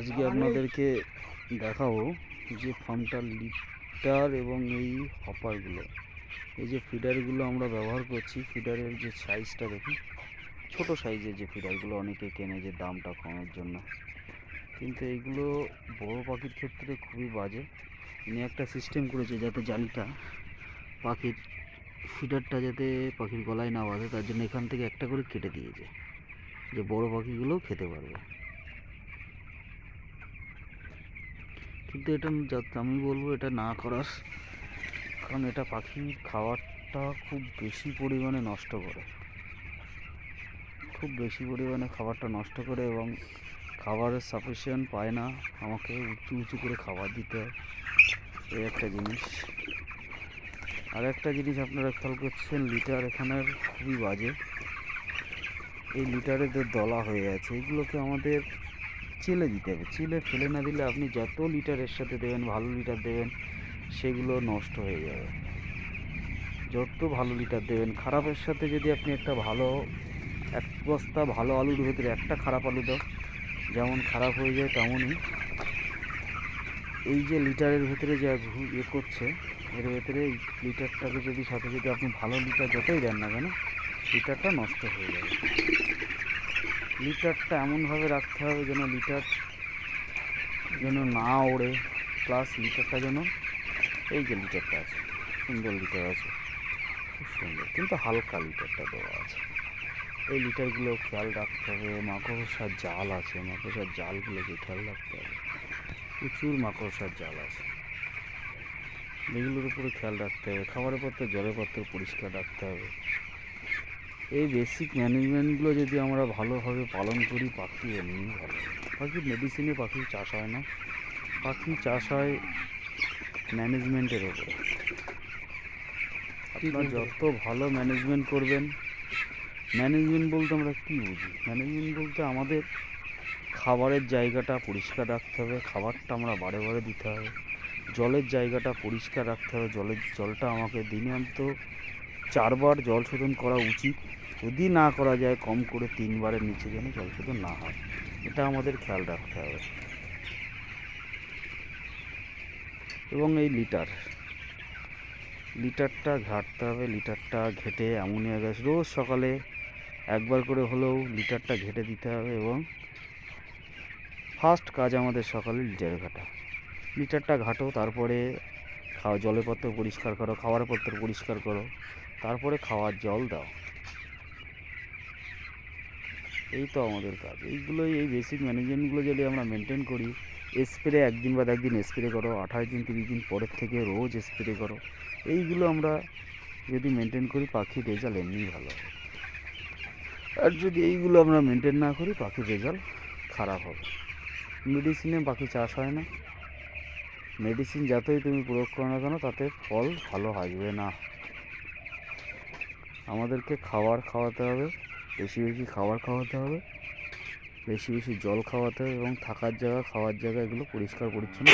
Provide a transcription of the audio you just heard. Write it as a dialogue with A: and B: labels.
A: আজকে আপনাদেরকে দেখাবো যে ফার্মটার লিটার এবং এই হপারগুলো, এই যে ফিডারগুলো আমরা ব্যবহার করছি। ফিডারের যে সাইজটা দেখুন, ছোট সাইজের যে ফিডারগুলো অনেকে কেনে যে দামটা কমের জন্য, কিন্তু এইগুলো বড় পাখির ক্ষেত্রে খুবই বাজে। ইনি একটা সিস্টেম করেছে যাতে জালিটা পাখির ফিডারটা যাতে পাখির গলায় না বাঁধে, তার জন্য এখান থেকে একটা করে কেটে দিয়েছে যে বড় পাখিগুলো খেতে পারবে। কিন্তু এটা আমি বলবো এটা না করার, কারণ এটা পাখির খাবারটা খুব বেশি পরিমাণে নষ্ট করে, খুব বেশি পরিমাণে খাবারটা নষ্ট করে এবং খাবারের সাফিসিয়েন্ট পায় না। আমাকে উঁচু উঁচু করে খাবার দিতে হয়, এই একটা জিনিস। আর একটা জিনিস আপনারা খেয়াল করছেন, লিটার এখানের খুবই বাজে। এই লিটারের যে দলা হয়ে আছে, এগুলোকে আমাদের চিলে দিতে হবে। চিলে ফেলে না দিলে আপনি যত লিটারের সাথে দেবেন, ভালো লিটার দেবেন, সেগুলো নষ্ট হয়ে যাবে। যত ভালো লিটার দেবেন, খারাপের সাথে যদি আপনি একটা ভালো, এক বস্তা ভালো আলুর ভেতরে একটা খারাপ আলু দাও, যেমন খারাপ হয়ে যায় তেমনই এই যে লিটারের ভেতরে যা ইয়ে করছে, এর ভেতরে এই লিটারটাকে যদি সাথে যদি আপনি ভালো লিটার যতই দেন না কেন, লিটারটা নষ্ট হয়ে যাবে। লিটারটা এমনভাবে রাখতে হবে যেন লিটার যেন না ওড়ে, প্লাস লিটারটা যেন, এই যে লিটারটা আছে সুন্দর লিটার আছে, খুব সুন্দর, কিন্তু হালকা লিটারটা দেওয়া আছে। এই লিটারগুলো খেয়াল রাখতে হবে। মাকড়সার জাল আছে, মাকড়সার জালগুলোকে খেয়াল রাখতে হবে। প্রচুর মাকড়সার জাল আছে, এগুলোর উপরে খেয়াল রাখতে হবে। খাবারের পত্র, জলের পত্র পরিষ্কার রাখতে হবে। এই বেসিক ম্যানেজমেন্টগুলো যদি আমরা ভালোভাবে পালন করি, পাখি এমনি ভালো। পাখির মেডিসিনে পাখি চাষ হয় না, পাখি চাষ হয় ম্যানেজমেন্টের ওপরে। আপনার যত ভালো ম্যানেজমেন্ট করবেন, ম্যানেজমেন্ট বলতে আমরা কী বুঝি? ম্যানেজমেন্ট বলতে আমাদের খাবারের জায়গাটা পরিষ্কার রাখতে হবে, খাবারটা আমরা বারে বারে দিতে হবে। জলের জায়গাটা পরিষ্কার রাখতে হবে, জলটা আমাকে দিনে অন্তত 4 বার জল শোধন করা উচিত। যদি না করা যায়, কম করে 3 বারের নিচে যেন জল শোধন না হয়, এটা আমাদের খেয়াল রাখতে হবে। এবং এই লিটারটা ঘাঁটতে হবে। লিটারটা ঘেঁটে অ্যামোনিয়া গ্যাস রোজ সকালে একবার করে হলেও লিটারটা ঘেঁটে দিতে হবে। এবং ফার্স্ট কাজ আমাদের সকালে লিটার ঘাঁটা। লিটারটা ঘাঁটো, তারপরে জলের পত্র পরিষ্কার করো, খাবারের পত্র পরিষ্কার করো, তারপরে খাওয়ার জল দাও। এই তো আমাদের কাজ। এইগুলোই, এই বেসিক ম্যানেজমেন্টগুলো যদি আমরা মেনটেন করি, স্প্রে একদিন বাদ একদিন স্প্রে করো, 28 দিন 30 দিন পরের থেকে রোজ স্প্রে করো, এইগুলো আমরা যদি মেনটেন করি, পাখির রেজাল্ট এমনি ভালো হবে। আর যদি এইগুলো আমরা মেনটেন না করি, পাখির রেজাল্ট খারাপ হবে। মেডিসিনে পাখি চাষ হয় না, মেডিসিন যতই তুমি প্রয়োগ করো না কেন, তাতে ফল ভালো আসবে না। আমাদেরকে খাবার খাওয়াতে হবে, বেশি বেশি খাবার খাওয়াতে হবে, বেশি বেশি জল খাওয়াতে হবে, এবং থাকার জায়গা, খাওয়ার জায়গা, এগুলো পরিষ্কার পরিচ্ছন্ন।